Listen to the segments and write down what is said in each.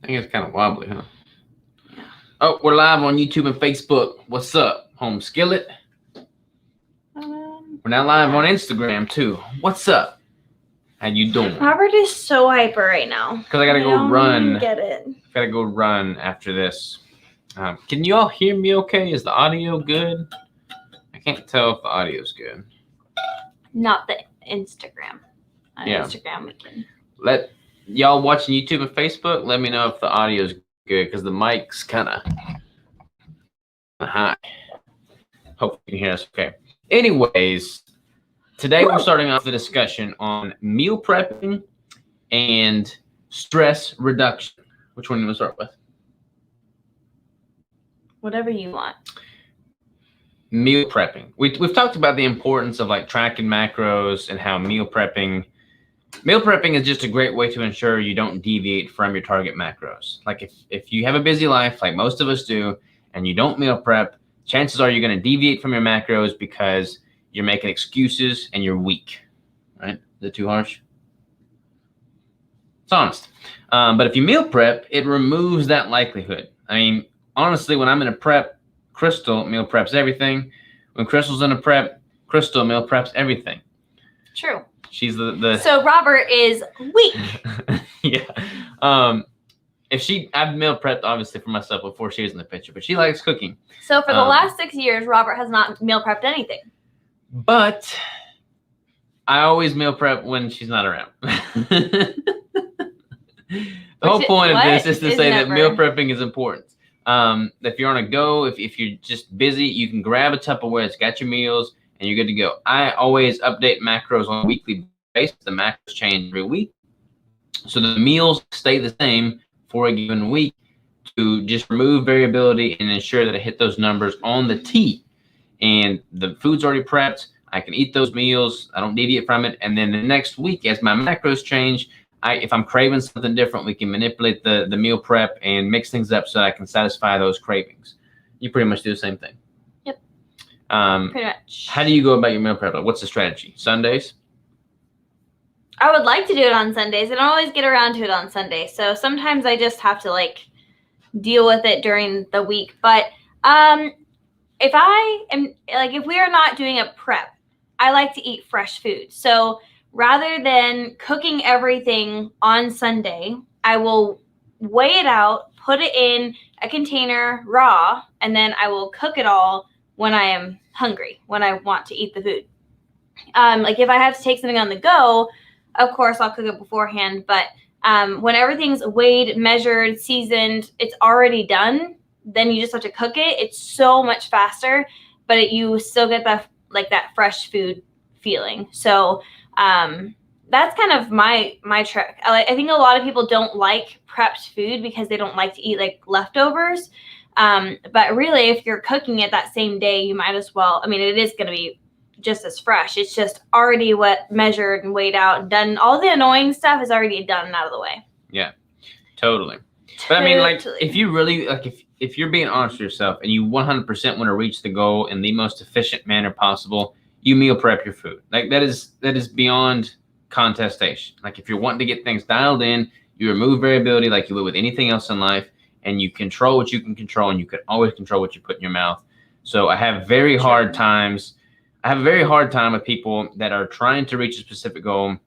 I think it's kind of wobbly, huh? Oh, we're live on YouTube and Facebook. What's up, Home Skillet? We're now live on Instagram too. What's up? How you doing? Robert is so hyper right now. Because I gotta go run. Get it? Gotta go run after this. Can you all hear me? Okay? Is the audio good? I can't tell if the audio's good. Not the Instagram. On Yeah. Instagram we can. Let y'all watching YouTube and Facebook. Let me know if the audio's good because the mic's kind of high. Hope you can hear us okay. Anyways, today we're starting off the discussion on meal prepping and stress reduction. Which one do you want to start with? Whatever you want. Meal prepping. We've talked about the importance of like tracking macros and how meal prepping is just a great way to ensure you don't deviate from your target macros. Like if you have a busy life, like most of us do, and you don't meal prep, chances are you're going to deviate from your macros because you're making excuses and you're weak, right? Is it too harsh? It's honest. But if you meal prep, it removes that likelihood. I mean, honestly, when I'm in a prep, Crystal meal preps everything. When Crystal's in a prep, Crystal meal preps everything. True. She's the So Robert is weak. Yeah. I've meal prepped obviously for myself before she was in the picture, but she likes cooking. So for the last 6 years, Robert has not meal prepped anything. But I always meal prep when she's not around. The whole point of this is to say that meal prepping is important. If you're on a go, if you're just busy, you can grab a Tupperware, it's got your meals, and you're good to go. I always update macros on a weekly basis. The macros change every week. So the meals stay the same for a given week to just remove variability and ensure that I hit those numbers on the T. And the food's already prepped. I can eat those meals. I don't deviate from it. And then the next week, as my macros change, if I'm craving something different, we can manipulate the meal prep and mix things up so that I can satisfy those cravings. You pretty much do the same thing. Yep. Pretty much. How do you go about your meal prep? What's the strategy? Sundays? I would like to do it on Sundays. I don't always get around to it on Sundays. So sometimes I just have to deal with it during the week. But if we are not doing a prep, I like to eat fresh food. So rather than cooking everything on Sunday, I will weigh it out, put it in a container raw, and then I will cook it all when I am hungry, when I want to eat the food. If I have to take something on the go, of course I'll cook it beforehand. But when everything's weighed, measured, seasoned, it's already done, then you just have to cook it. It's so much faster, but you still get that fresh food feeling. So that's kind of my trick. I think a lot of people don't like prepped food because they don't like to eat leftovers. But really, if you're cooking it that same day, you might as well. I mean, it is going to be just as fresh. It's just already measured and weighed out and done. All the annoying stuff is already done and out of the way. Yeah, totally. But I mean, if you really if you're being honest with yourself and you 100% want to reach the goal in the most efficient manner possible, you meal prep your food. That is beyond contestation. If you're wanting to get things dialed in, you remove variability like you would with anything else in life, and you control what you can control, and you can always control what you put in your mouth. So I have a very hard time with people that are trying to reach a specific goal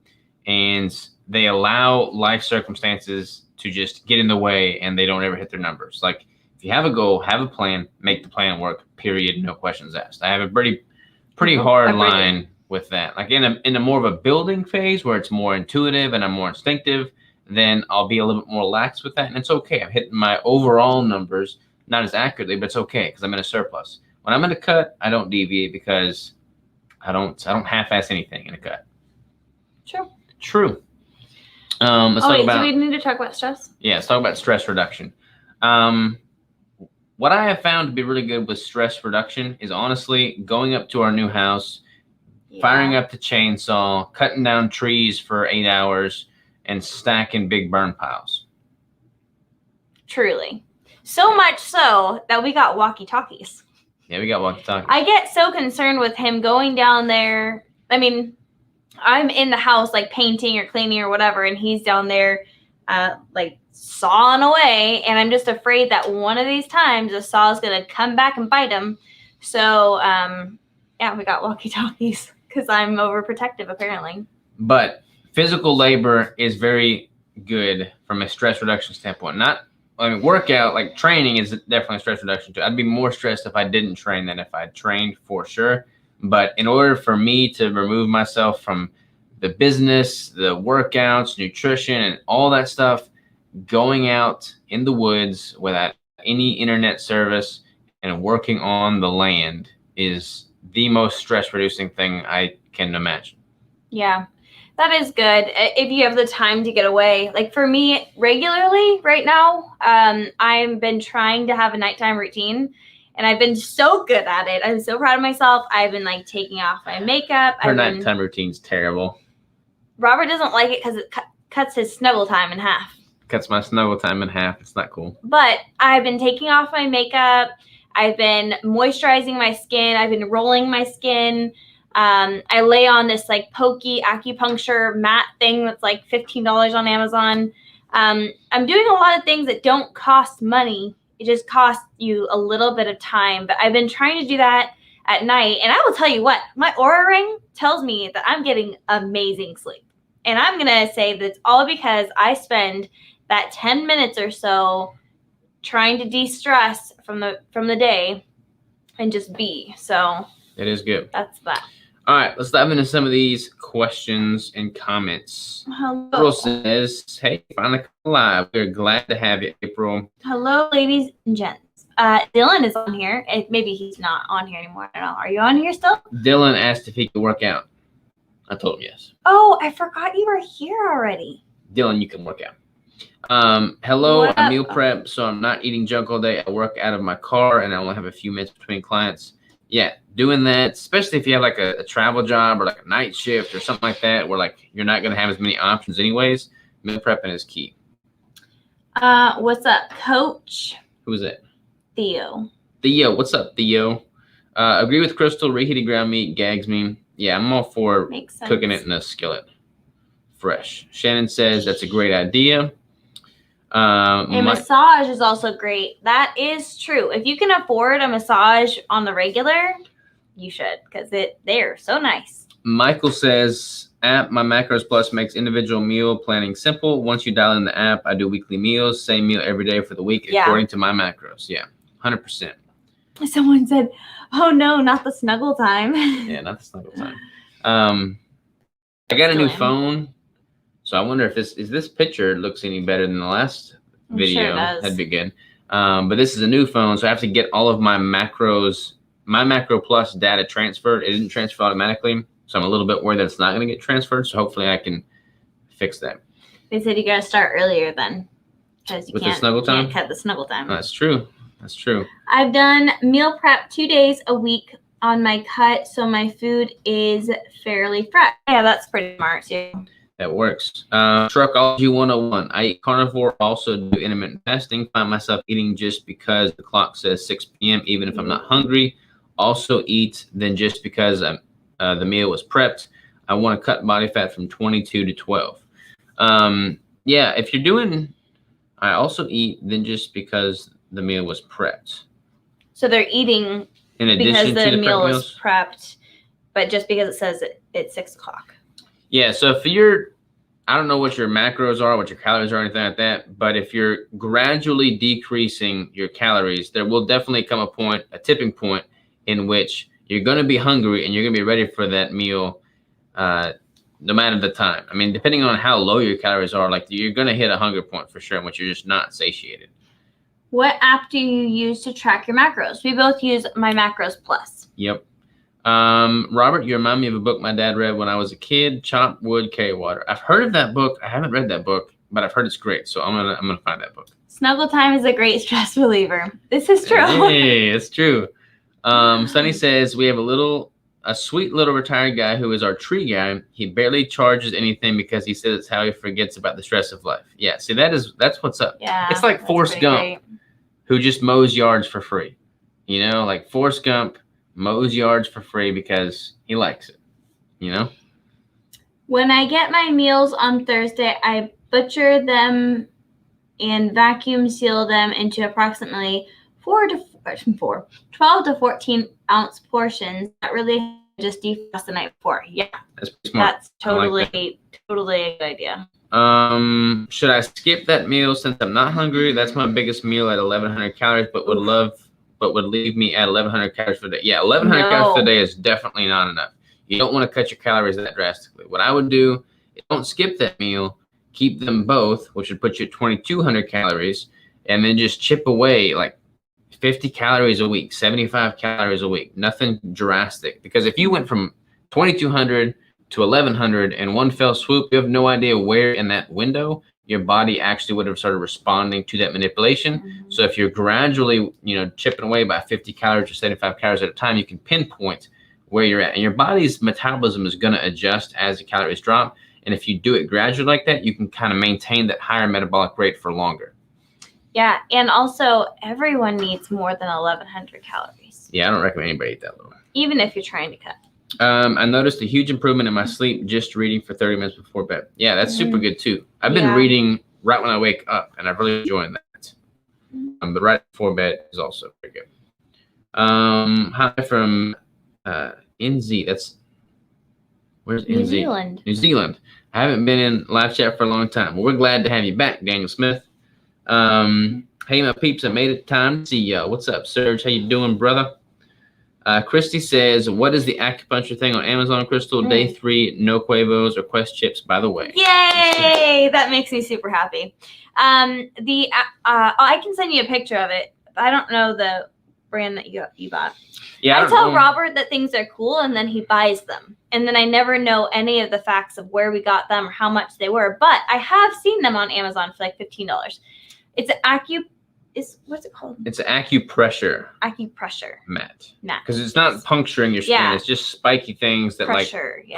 and they allow life circumstances to just get in the way and they don't ever hit their numbers. If you have a goal, have a plan, make the plan work, period, no questions asked. I have a pretty hard line with that. In a more of a building phase where it's more intuitive and I'm more instinctive, then I'll be a little bit more lax with that. And it's okay. I'm hitting my overall numbers, not as accurately, but it's okay because I'm in a surplus. When I'm in a cut, I don't deviate because I don't half-ass anything in a cut. True. Do we need to talk about stress? Yeah, let's talk about stress reduction. What I have found to be really good with stress reduction is honestly going up to our new house, firing up the chainsaw, cutting down trees for 8 hours, and stacking big burn piles. Truly. So much so that we got walkie-talkies. Yeah, we got walkie-talkies. I get so concerned with him going down there. I mean, I'm in the house painting or cleaning or whatever, and he's down there like sawing away, and I'm just afraid that one of these times the saw is gonna come back and bite him. So yeah, we got walkie-talkies because I'm overprotective apparently. But physical labor is very good from a stress reduction standpoint. Workout, like training is definitely a stress reduction too. I'd be more stressed if I didn't train than if I trained, for sure. But in order for me to remove myself from the business, the workouts, nutrition, and all that stuff, going out in the woods without any internet service and working on the land is the most stress reducing thing I can imagine. Yeah, that is good if you have the time to get away. Like for me, regularly right now, I've been trying to have a nighttime routine, and I've been so good at it. I'm so proud of myself. I've been like taking off my makeup. Her nighttime routine's terrible. Robert doesn't like it because it cuts his snuggle time in half. Cuts my snuggle time in half. It's not cool. But I've been taking off my makeup. I've been moisturizing my skin. I've been rolling my skin. I lay on this like pokey acupuncture mat thing that's like $15 on Amazon. I'm doing a lot of things that don't cost money. It just costs you a little bit of time. But I've been trying to do that at night. And I will tell you what, my Oura Ring tells me that I'm getting amazing sleep. And I'm going to say that it's all because I spend that 10 minutes or so trying to de-stress from the day and just be. So it is good. That's that. All right, let's dive into some of these questions and comments. Hello. April says, hey, finally live. We're glad to have you, April. Hello, ladies and gents. Dylan is on here. Maybe he's not on here anymore. I don't know. Are you on here still? Dylan asked if he could work out. I told him yes. Oh, I forgot you were here already. Dylan, you can work out. Hello, I meal prep, so I'm not eating junk all day. I work out of my car, and I only have a few minutes between clients. Yeah, doing that, especially if you have like a travel job or like a night shift or something like that, where like you're not going to have as many options anyways, meal prepping is key. What's up, Coach? Who's it? Theo. Theo, what's up, Theo? Agree with Crystal, reheated ground meat gags me. Yeah, I'm all for cooking it in a skillet. Fresh. Shannon says that's a great idea. A massage is also great. That is true. If you can afford a massage on the regular, you should, because they're so nice. Michael says, app My Macros Plus makes individual meal planning simple. Once you dial in the app, I do weekly meals, same meal every day for the week according to my macros. Yeah, 100%. Someone said, oh no, not the snuggle time. Yeah, not the snuggle time. I got a new phone. So I wonder if this picture looks any better than the last video. Sure it does. That'd be good. But this is a new phone, so I have to get all of my macros, my Macro Plus data transferred. It didn't transfer automatically, so I'm a little bit worried that it's not going to get transferred. So hopefully I can fix that. They said you got to start earlier then, because you can't cut the snuggle time. That's true. That's true. I've done meal prep 2 days a week on my cut, so my food is fairly fresh. Yeah, that's pretty smart too. That works. Truckology 101. I eat carnivore, also do intermittent fasting. Find myself eating just because the clock says 6 p.m., even if I'm not hungry. Also eat then just because the meal was prepped. I want to cut body fat from 22 to 12. Yeah, if you're doing, I also eat then just because the meal was prepped. So they're eating in addition because the meal was prepped, but just because it says it's 6 o'clock. Yeah, so if you're, I don't know what your macros are, what your calories are, or anything like that, but if you're gradually decreasing your calories, there will definitely come a tipping point in which you're going to be hungry and you're going to be ready for that meal no matter the time. I mean, depending on how low your calories are, like you're going to hit a hunger point for sure, in which you're just not satiated. What app do you use to track your macros? We both use My Macros Plus. Yep. Robert, you remind me of a book my dad read when I was a kid, Chop Wood, Carry Water. I've heard of that book. I haven't read that book, but I've heard it's great. So I'm gonna find that book. Snuggle time is a great stress reliever. This is true. Hey, it's true. Sunny says we have a sweet little retired guy who is our tree guy. He barely charges anything because he says it's how he forgets about the stress of life. Yeah, see that's what's up. Yeah, it's like Forrest Gump, who just mows yards for free. You know, like Forrest Gump mows yards for free because he likes it, you know? When I get my meals on Thursday, I butcher them and vacuum seal them into approximately 12 to 14 ounce portions that really just defrost the night before. Yeah, that's smart. That's totally a good idea. Should I skip that meal since I'm not hungry? That's my biggest meal at 1,100 calories, but would leave me at 1,100 calories for the day. Yeah, 1,100 calories for the day is definitely not enough. You don't want to cut your calories that drastically. What I would do is don't skip that meal. Keep them both, which would put you at 2,200 calories, and then just chip away like 50 calories a week, 75 calories a week. Nothing drastic. Because if you went from 2,200 to 1,100 in one fell swoop, you have no idea where in that window your body actually would have started responding to that manipulation. Mm-hmm. So if you're gradually, chipping away by 50 calories or 75 calories at a time, you can pinpoint where you're at. And your body's metabolism is going to adjust as the calories drop. And if you do it gradually like that, you can kind of maintain that higher metabolic rate for longer. Yeah, and also everyone needs more than 1,100 calories. Yeah, I don't recommend anybody eat that low. Even if you're trying to cut. I noticed a huge improvement in my sleep just reading for 30 minutes before bed. Yeah, that's super good too. I've been reading right when I wake up, and I've really enjoyed that. But right before bed is also pretty good. Hi from NZ. That's where's NZ? New Zealand. New Zealand. I haven't been in live chat for a long time. Well, we're glad to have you back, Daniel Smith. Hey, my peeps, I made it time to see y'all. What's up, Serge? How you doing, brother? Christy says, what is the acupuncture thing on Amazon, Crystal? Day 3, no Quavos or Quest chips, by the way. Yay! That makes me super happy. I can send you a picture of it. I don't know the brand that you bought. Yeah, I tell Robert that things are cool, and then he buys them. And then I never know any of the facts of where we got them or how much they were. But I have seen them on Amazon for like $15. It's what's it called? It's an acupressure. Acupressure. Mat. Because it's not puncturing your skin. Yeah. It's just spiky things that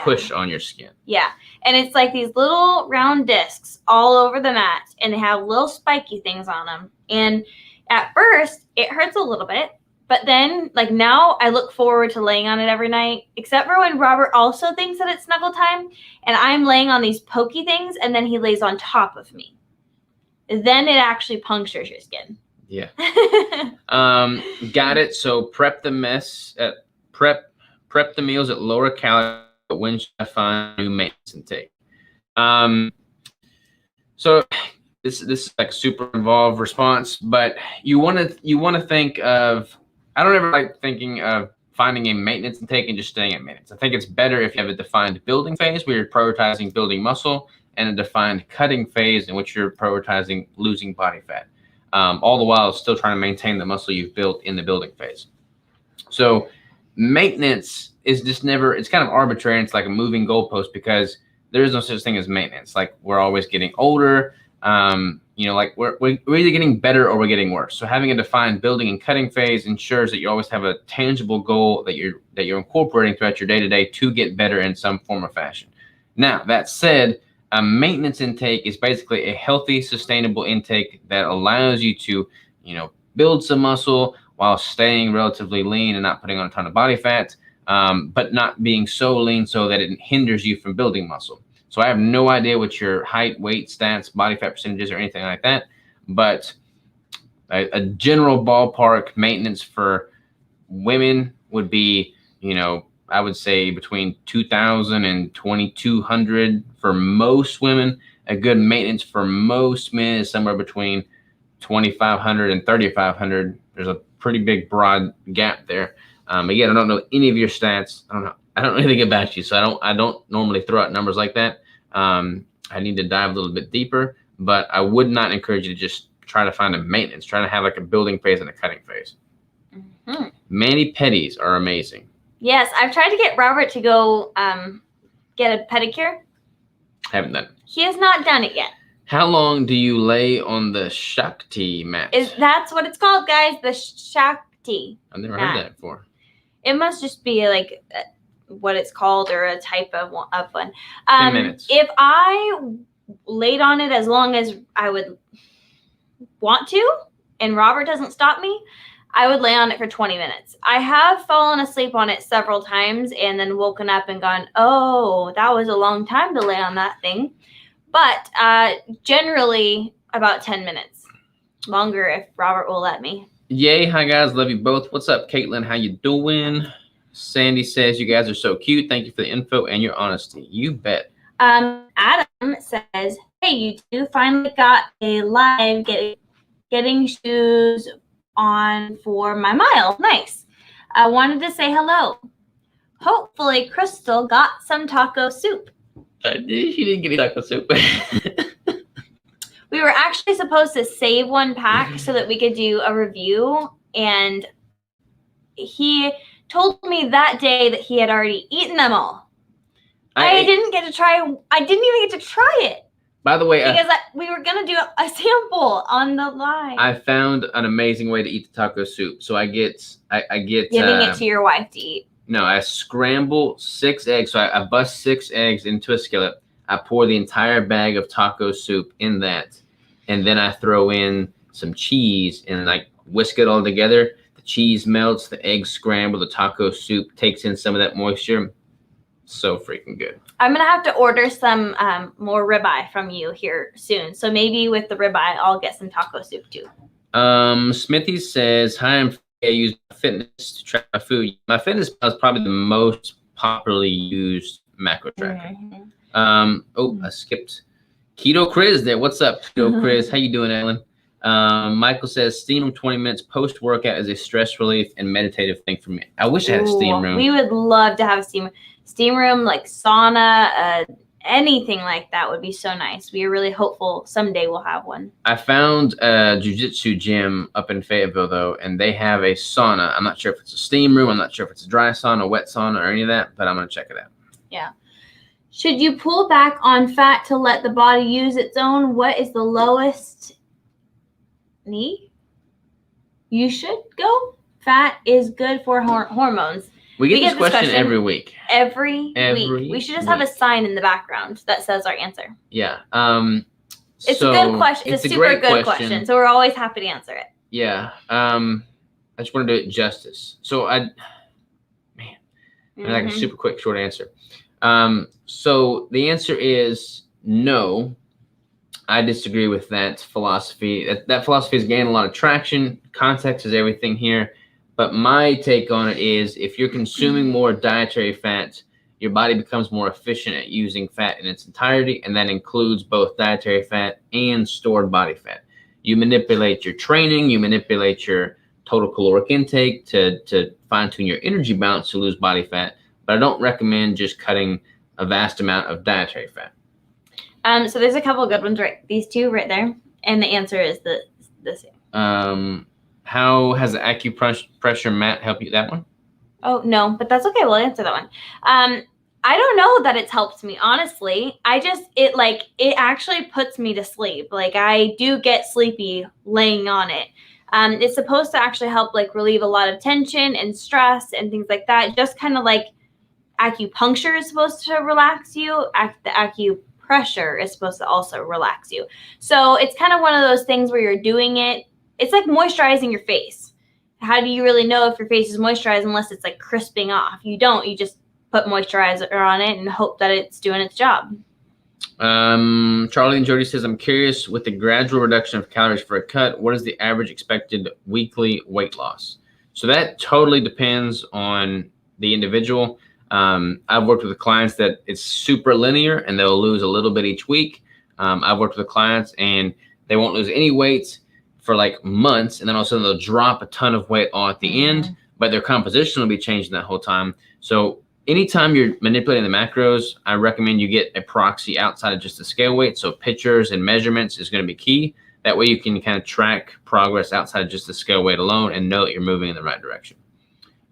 push on your skin. Yeah. And it's like these little round discs all over the mat, and they have little spiky things on them. And at first, it hurts a little bit. But then, now I look forward to laying on it every night, except for when Robert also thinks that it's snuggle time, and I'm laying on these pokey things, and then he lays on top of me. Then it actually punctures your skin. Yeah. Got it. So prep the meals at lower calories, but when should I find new maintenance intake? So this is like a super involved response, but you want to think of, I don't ever like thinking of finding a maintenance intake and just staying at maintenance. I think it's better if you have a defined building phase where you're prioritizing building muscle, and a defined cutting phase in which you're prioritizing losing body fat. All the while still trying to maintain the muscle you've built in the building phase. So maintenance is just never, it's kind of arbitrary. It's like a moving goalpost because there is no such thing as maintenance. Like we're always getting older. We're either getting better or we're getting worse. So having a defined building and cutting phase ensures that you always have a tangible goal that you're incorporating throughout your day-to-day to get better in some form or fashion. Now, that said, a maintenance intake is basically a healthy, sustainable intake that allows you to, build some muscle while staying relatively lean and not putting on a ton of body fat, but not being so lean so that it hinders you from building muscle. So I have no idea what your height, weight, stats, body fat percentages, or anything like that, but a general ballpark maintenance for women would be, I would say between 2,000 and 2,200 for most women. A good maintenance for most men is somewhere between 2,500 and 3,500. There's a pretty big broad gap there. Again, I don't know any of your stats. I don't know anything about you, so I don't normally throw out numbers like that. I need to dive a little bit deeper, but I would not encourage you to just try to find a maintenance. Try to have like a building phase and a cutting phase. Mm-hmm. Mani-pedis are amazing. Yes, I've tried to get Robert to go get a pedicure. Haven't done it. He has not done it yet. How long do you lay on the Shakti mat? That's what it's called, guys, the Shakti I've never heard that before. It must just be like what it's called or a type of one. 10 minutes. If I laid on it as long as I would want to, and Robert doesn't stop me, I would lay on it for 20 minutes. I have fallen asleep on it several times and then woken up and gone, oh, that was a long time to lay on that thing. But generally about 10 minutes. Longer if Robert will let me. Yay. Hi, guys. Love you both. What's up, Caitlin? How you doing? Sandy says, you guys are so cute. Thank you for the info and your honesty. You bet. Adam says, hey, you two finally got a live getting shoes on for my mile. Nice. I wanted to say hello. Hopefully Crystal got some taco soup. She didn't get any taco soup. We were actually supposed to save one pack so that we could do a review, and he told me that day that he had already eaten them all. I didn't even get to try it. By the way, because we were going to do a sample on the live. I found an amazing way to eat the taco soup. So I get giving it to your wife to eat. No, I scramble 6 eggs. So I bust 6 eggs into a skillet. I pour the entire bag of taco soup in that. And then I throw in some cheese and like whisk it all together. The cheese melts, the eggs scramble, the taco soup takes in some of that moisture. So freaking good. I'm going to have to order some more ribeye from you here soon. So maybe with the ribeye, I'll get some taco soup too. Smithy says, hi, I use fitness to track my food. My fitness is probably the most popularly used macro tracker. I skipped Keto Chris there. What's up, Keto Chris? How you doing, Ellen? Michael says, steam room 20 minutes post-workout is a stress relief and meditative thing for me. I wish I had a steam room. We would love to have a steam room, like sauna, anything like that would be so nice. We are really hopeful someday we'll have one. I found a jiu-jitsu gym up in Fayetteville, though, and they have a sauna. I'm not sure if it's a steam room. I'm not sure if it's a dry sauna, wet sauna, or any of that, but I'm going to check it out. Yeah. Should you pull back on fat to let the body use its own? What is the lowest knee you should go? Fat is good for hormones. We get this question every week. Every week. We should just have a sign in the background that says our answer. Yeah. It's a good question. It's a super good question. So we're always happy to answer it. Yeah. I just want to do it justice. So like a super quick, short answer. So the answer is no. I disagree with that philosophy. That philosophy has gained a lot of traction. Context is everything here. But my take on it is if you're consuming more dietary fat, your body becomes more efficient at using fat in its entirety, and that includes both dietary fat and stored body fat. You manipulate your training, you manipulate your total caloric intake to fine-tune your energy balance to lose body fat, but I don't recommend just cutting a vast amount of dietary fat. So there's a couple of good ones, right? These two right there, and the answer is the same. How has the acupressure mat helped you? That one? Oh, no, but that's okay. We'll answer that one. I don't know that it's helped me, honestly. It actually puts me to sleep. Like, I do get sleepy laying on it. It's supposed to actually help, like, relieve a lot of tension and stress and things like that. Just kind of like acupuncture is supposed to relax you. The acupressure is supposed to also relax you. So it's kind of one of those things where you're doing it. It's like moisturizing your face. How do you really know if your face is moisturized unless it's like crisping off? You don't. You just put moisturizer on it and hope that it's doing its job. Charlie and Jody says, I'm curious, with the gradual reduction of calories for a cut, what is the average expected weekly weight loss? So that totally depends on the individual. I've worked with clients that it's super linear and they'll lose a little bit each week. I've worked with clients and they won't lose any weight for like months, and then all of a sudden they'll drop a ton of weight all at the end, but their composition will be changing that whole time. So anytime you're manipulating the macros, I recommend you get a proxy outside of just the scale weight. So pictures and measurements is going to be key. That way you can kind of track progress outside of just the scale weight alone and know that you're moving in the right direction.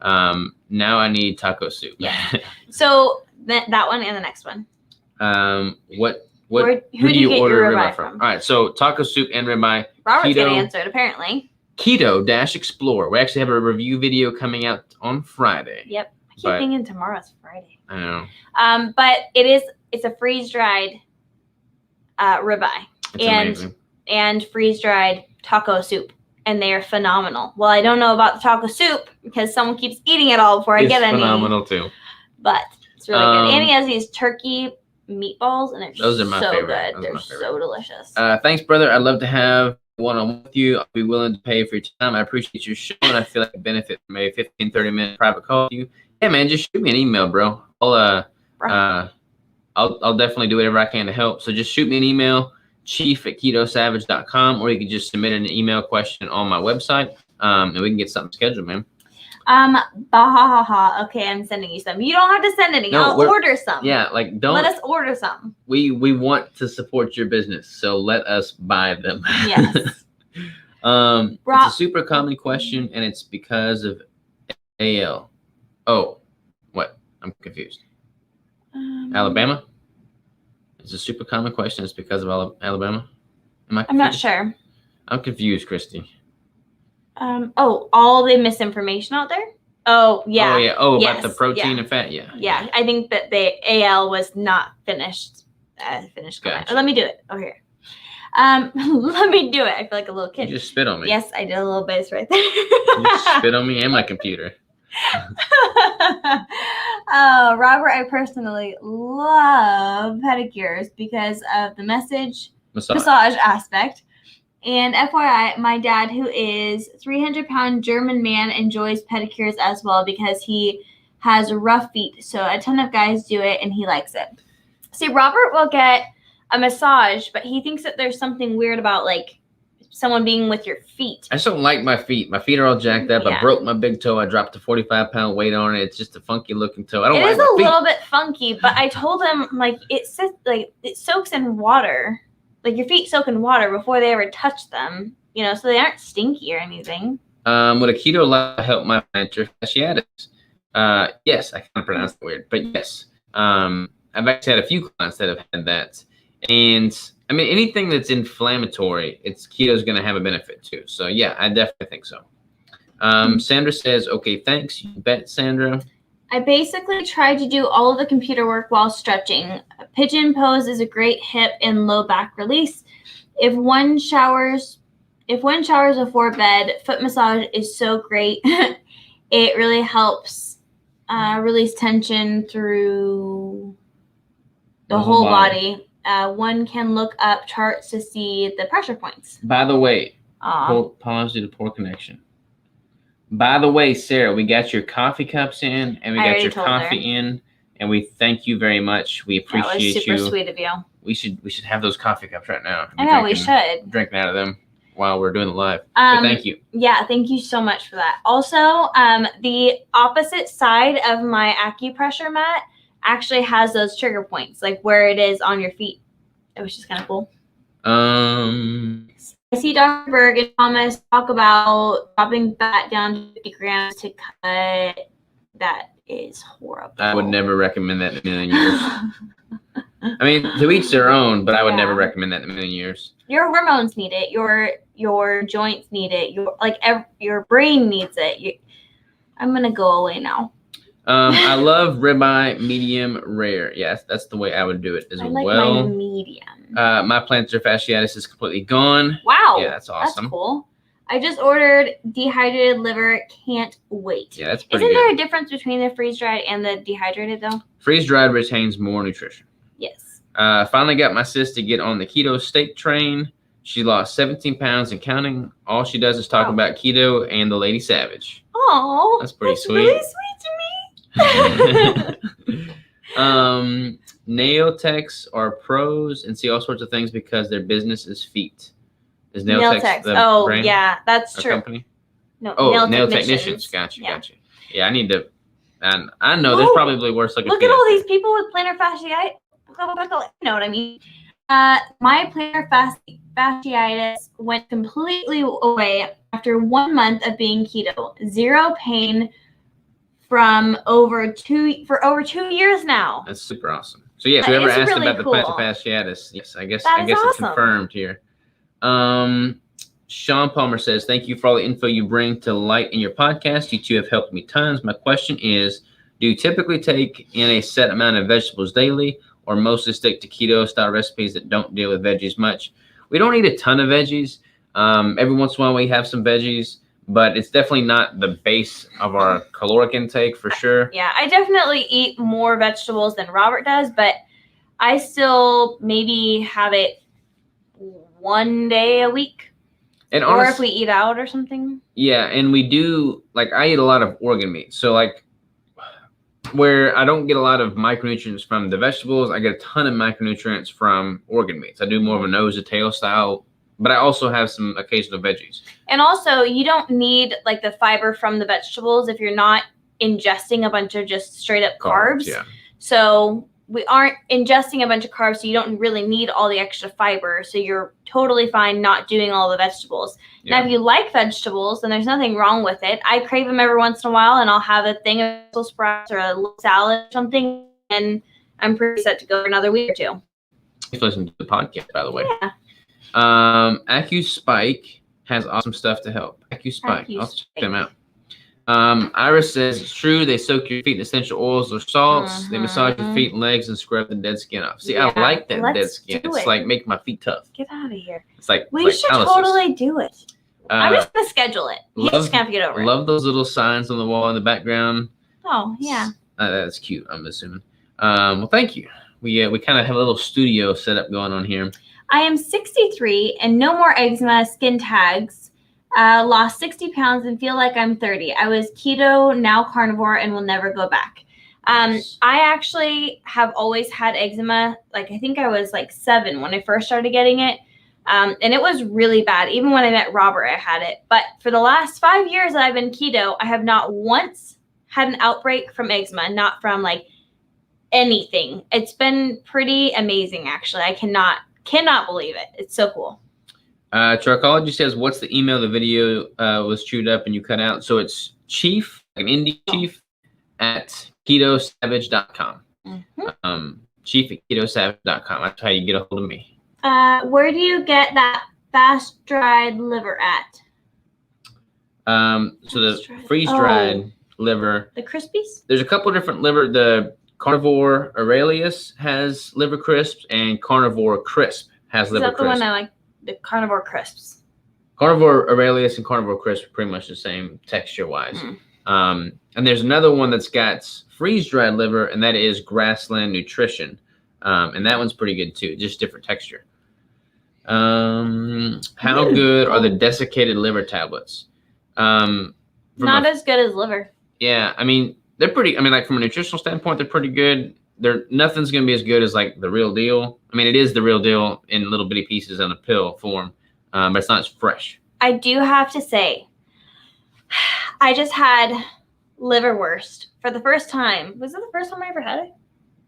Now I need taco soup. Yeah. So that one and the next one. Who do you order ribeye from? All right, so taco soup and ribeye. Robert's going to answer it, apparently. Keto-Explore. We actually have a review video coming out on Friday. Yep. I keep thinking tomorrow's Friday. I know. But it's a freeze-dried ribeye. It's amazing. And freeze-dried taco soup. and they are phenomenal. Well, I don't know about the taco soup because someone keeps eating it all before I get any. It's phenomenal too. But it's really good. And he has these turkey meatballs, and those are my so favorite. good. They're so delicious. Thanks, brother. I'd love to have one-on-one with you. I'll be willing to pay for your time. I appreciate your show, and I feel like I benefit from a 15, 30-minute private call with you. Yeah, man, just shoot me an email, bro. I'll definitely do whatever I can to help. So just shoot me an email, chief@ketosavage.com, or you can just submit an email question on my website, and we can get something scheduled, man. Okay, I'm sending you some. You don't have to send any. No, I'll order some. Yeah, like don't let us order some. We want to support your business, so let us buy them. Yes. It's a super common question, and it's because of AL. Oh, what? I'm confused. Alabama? It's a super common question. It's because of Alabama. I'm not sure. I'm confused, Christy. All the misinformation out there? Oh, yeah. Oh, yeah. Oh, yes. About the protein and fat? Yeah. Yeah, I think that the AL was not finished. Gotcha. Let me do it. Over here. Let me do it. I feel like a little kid. You just spit on me. Yes, I did a little bit. It's right there. You just spit on me and my computer. Robert, I personally love pedicures because of the massage aspect. And FYI, my dad, who is 300-pound German man, enjoys pedicures as well because he has rough feet. So a ton of guys do it, and he likes it. See, Robert will get a massage, but he thinks that there's something weird about, like, someone being with your feet. I just don't like my feet. My feet are all jacked up. Yeah. I broke my big toe. I dropped a 45-pound weight on it. It's just a funky looking toe. I don't like my feet. It is a little bit funky, but I told him, like, it soaks in water. Like, your feet soak in water before they ever touch them, so they aren't stinky or anything. Would a keto life help my plantar fasciitis? Yes, I kind of pronounced it weird, but yes. I've actually had a few clients that have had that. And, I mean, anything that's inflammatory, keto's going to have a benefit too. So, yeah, I definitely think so. Sandra says, okay, thanks. You bet, Sandra. I basically try to do all of the computer work while stretching. Pigeon pose is a great hip and low back release. If one showers before bed, foot massage is so great. It really helps release tension through the whole body. One can look up charts to see the pressure points. By the way, pause due to poor connection. By the way, Sarah, we got your coffee cups in, and we got your coffee in, and we thank you very much. We appreciate you. That was super sweet of you. We should have those coffee cups right now. I know, we should. Drinking out of them while we're doing the live. But thank you. Yeah, thank you so much for that. Also, the opposite side of my acupressure mat actually has those trigger points, like where it is on your feet. It was just kind of cool. I see Dr. Berg and Thomas talk about dropping fat down to 50 grams to cut. That is horrible. I would never recommend that in a million years. I mean, to each their own, but I would never recommend that in a million years. Your hormones need it. Your joints need it. Your brain needs it. I'm gonna go away now. I love ribeye medium rare. Yes, that's the way I would do it as well. I like my medium. My plantar fasciitis is completely gone. Wow. Yeah, that's awesome. That's cool. I just ordered dehydrated liver. Can't wait. Yeah, that's pretty good. Isn't there a difference between the freeze-dried and the dehydrated, though? Freeze-dried retains more nutrition. Yes. Finally got my sis to get on the keto steak train. She lost 17 pounds and counting. All she does is talk about keto and the Lady Savage. Oh, that's pretty sweet. Really sweet to me. Nail techs are pros and see all sorts of things because their business is feet. Is Nail techs the brand? Yeah, that's true. Company? No, Nail technicians. Gotcha. Yeah, I need to. And I know there's probably worse looking. Look at all these people with plantar fasciitis. You know what I mean? My plantar fasciitis went completely away after 1 month of being keto. Zero pain for over 2 years now. That's super awesome. So yes, whoever asked really about the plantar fasciitis, yes, I guess awesome. It's confirmed here. Sean Palmer says, thank you for all the info you bring to light in your podcast. You two have helped me tons. My question is, do you typically take in a set amount of vegetables daily or mostly stick to keto style recipes that don't deal with veggies much? We don't eat a ton of veggies. Every once in a while we have some veggies, but it's definitely not the base of our caloric intake for sure. Yeah, I definitely eat more vegetables than Robert does, but I still maybe have it one day a week. And or if we eat out or something. Yeah, and we do, like, I eat a lot of organ meat. So, like, where I don't get a lot of micronutrients from the vegetables, I get a ton of micronutrients from organ meats. I do more of a nose to tail style, but I also have some occasional veggies. And also, you don't need, like, the fiber from the vegetables if you're not ingesting a bunch of just straight up carbs. Yeah. So we aren't ingesting a bunch of carbs, so you don't really need all the extra fiber. So you're totally fine not doing all the vegetables. Yeah. Now, if you like vegetables, then there's nothing wrong with it. I crave them every once in a while, and I'll have a thing of Brussels sprouts or a little salad or something, and I'm pretty set to go for another week or two. Thanks for listening to the podcast, by the way. Yeah. AccuSpike has awesome stuff to help. AccuSpike. I'll check them out. Iris says it's true. They soak your feet in essential oils or salts. They massage your feet and legs and scrub the dead skin off. See, I like that dead skin. It's like making my feet tough. Get out of here. It's like we should totally do it. I'm just gonna schedule it. He's just gonna have to get over it. Love those little signs on the wall in the background. Oh yeah. That's cute. I'm assuming. Well, thank you. We kind of have a little studio setup going on here. I am 63 and no more eczema, skin tags. Lost 60 pounds and feel like I'm 30. I was keto, now carnivore, and will never go back. I actually have always had eczema. Like, I think I was like 7 when I first started getting it. And it was really bad. Even when I met Robert, I had it. But for the last 5 years that I've been keto, I have not once had an outbreak from eczema, not from like anything. It's been pretty amazing, actually. I cannot believe it. It's so cool. Trichology says, what's the email the video was chewed up and you cut out? So it's chief, like an Indian chief, at ketosavage.com. Mm-hmm. Chief at ketosavage.com. That's how you get a hold of me. Where do you get that fast dried liver at? So the freeze-dried liver. The Crispies? There's a couple different liver. The Carnivore Aurelius has liver crisps, and Carnivore Crisp has liver crisps. Is that the one I like? The Carnivore Crisps. Carnivore Aurelius and Carnivore Crisp are pretty much the same texture-wise. And there's another one that's got freeze-dried liver, and that is Grassland Nutrition. And that one's pretty good, too. Just different texture. How good are the desiccated liver tablets? Not as good as liver. Yeah, I mean, they're pretty, like from a nutritional standpoint, they're pretty good. Nothing's going to be as good as like the real deal. I mean, it is the real deal in little bitty pieces in a pill form, but it's not as fresh. I do have to say, I just had liverwurst for the first time. Was it the first time I ever had it?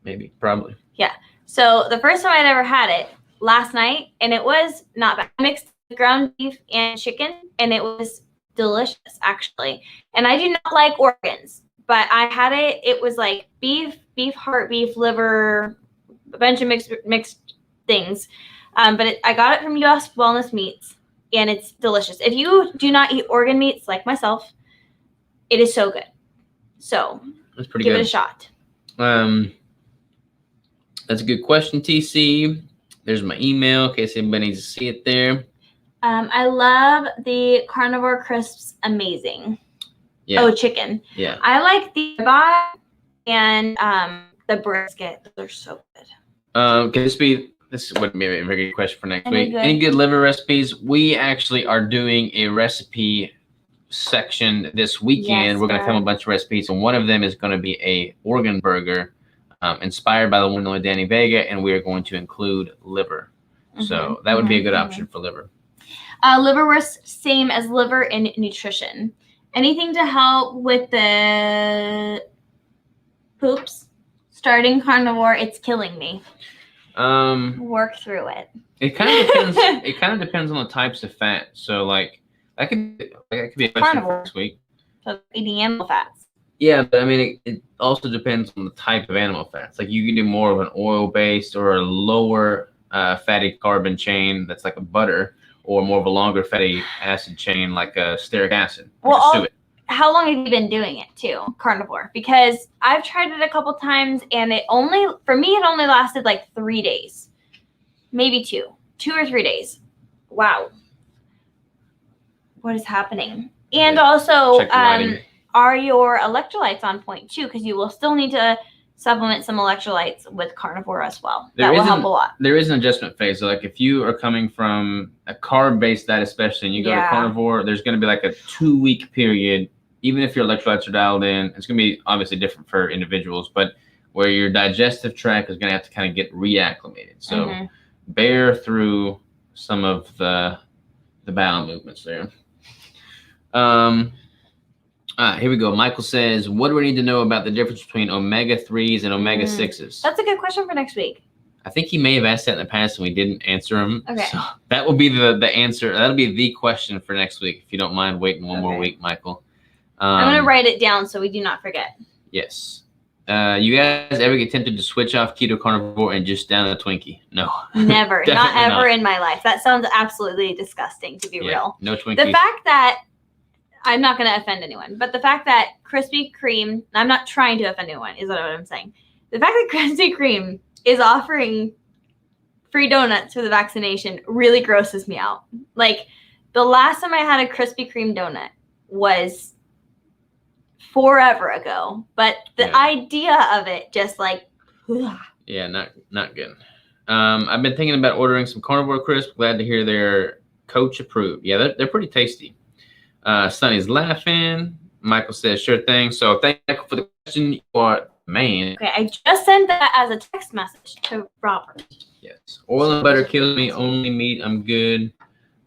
Maybe, probably. Yeah. So the first time I'd ever had it last night, and it was not bad. I mixed ground beef and chicken, and it was delicious, actually. And I do not like organs, but I had it. It was like beef heart, beef liver, a bunch of mixed things. But I got it from U.S. Wellness Meats, and it's delicious. If you do not eat organ meats like myself, it is so good. So that's pretty good. Give it a shot. That's a good question, TC. There's my email in case anybody needs to see it there. I love the Carnivore Crisps. Amazing. Yeah. Oh, chicken. Yeah. I like the ribeye and the brisket. Those are so good. This wouldn't be a very good question for next week. Any good liver recipes? We actually are doing a recipe section this weekend. Yes, we're going to film a bunch of recipes, and one of them is going to be a organ burger inspired by the one with Danny Vega, and we are going to include liver. So that would be a good option for liver. Liverwurst, same as liver in nutrition. Anything to help with the poops? Starting carnivore, it's killing me. Work through it. It kind of depends. It kind of depends on the types of fat. So, like, that could be a question for next week. So eating animal fats. Yeah, but I mean, it also depends on the type of animal fats. Like, you can do more of an oil-based or a lower fatty carbon chain that's like a butter, or more of a longer fatty acid chain like a stearic acid. Well, how long have you been doing it too, carnivore? Because I've tried it a couple times, and for me it only lasted like 3 days, maybe 2 or 3 days. Wow. what is happening. And also, Check the lighting. are your electrolytes on point too? Because you will still need to supplement some electrolytes with carnivore as well. That will help a lot. There is an adjustment phase. So like if you are coming from a carb-based diet, especially, and you go to carnivore, there's going to be like a 2-week period. Even if your electrolytes are dialed in, it's going to be obviously different for individuals, but where your digestive tract is going to have to kind of get reacclimated. So bear through some of the bowel movements there. Here we go. Michael says, what do we need to know about the difference between omega-3s and omega-6s? That's a good question for next week. I think he may have asked that in the past and we didn't answer him. Okay. So that will be the answer. That'll be the question for next week, if you don't mind waiting one more week, Michael. I'm going to write it down so we do not forget. Yes. You guys ever get tempted to switch off keto carnivore and just down a Twinkie? No. Never. Not ever in my life. That sounds absolutely disgusting, to be real. No Twinkies. The fact that, I'm not going to offend anyone, but the fact that Krispy Kreme, I'm not trying to offend anyone, is what I'm saying. The fact that Krispy Kreme is offering free donuts for the vaccination really grosses me out. Like, the last time I had a Krispy Kreme donut was forever ago, but the idea of it just like, ugh. Yeah, not good. I've been thinking about ordering some carnivore crisp. Glad to hear they're coach approved. Yeah, they're pretty tasty. Sonny's laughing. Michael says, sure thing. So thank you for the question. You are man. Okay, I just sent that as a text message to Robert. Yes. Oil and butter kills me. Only meat, I'm good.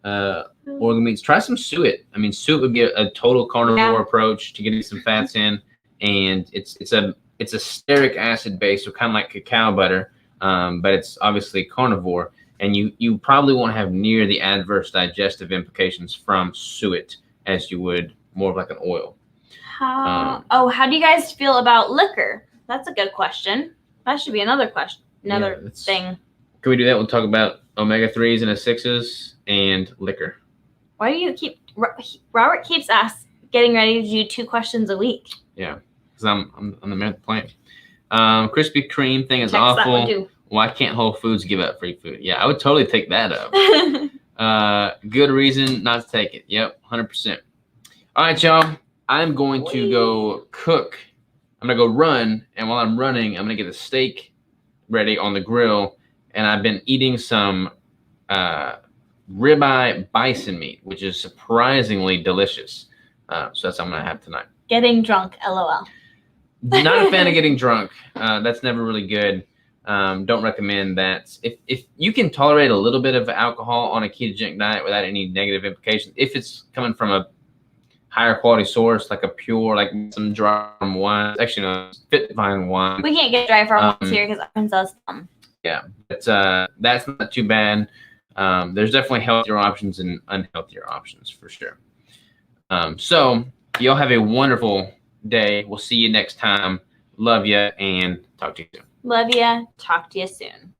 Organ meats. Try some suet. I mean, suet would be a total carnivore approach to getting some fats in, and it's a stearic acid base, so kind of like cacao butter, but it's obviously carnivore, and you probably won't have near the adverse digestive implications from suet as you would more of like an oil. How do you guys feel about liquor? That's a good question. That should be another question. Another thing. Can we do that? We'll talk about omega-3s and omega-6s and liquor. Why do you keep Robert keeps getting ready to do 2 questions a week? Yeah, because I'm the man at the plant. Krispy Kreme thing is awful. Why can't Whole Foods give out free food? Yeah, I would totally take that up. Good reason not to take it. Yep, 100%. All right, y'all. I'm going to go cook. I'm going to go run, and while I'm running, I'm going to get a steak ready on the grill, and I've been eating some ribeye bison meat, which is surprisingly delicious. So that's what I'm going to have tonight. Getting drunk, LOL. Not a fan of getting drunk. That's never really good. Don't recommend that. If you can tolerate a little bit of alcohol on a ketogenic diet without any negative implications, if it's coming from a higher quality source, like a pure, like some dry farm wine, actually no, fit vine wine. We can't get dry farm wines here because Arkansas. Yeah, but that's not too bad. There's definitely healthier options and unhealthier options for sure. So y'all have a wonderful day. We'll see you next time. Love ya and talk to you soon. Love ya. Talk to you soon.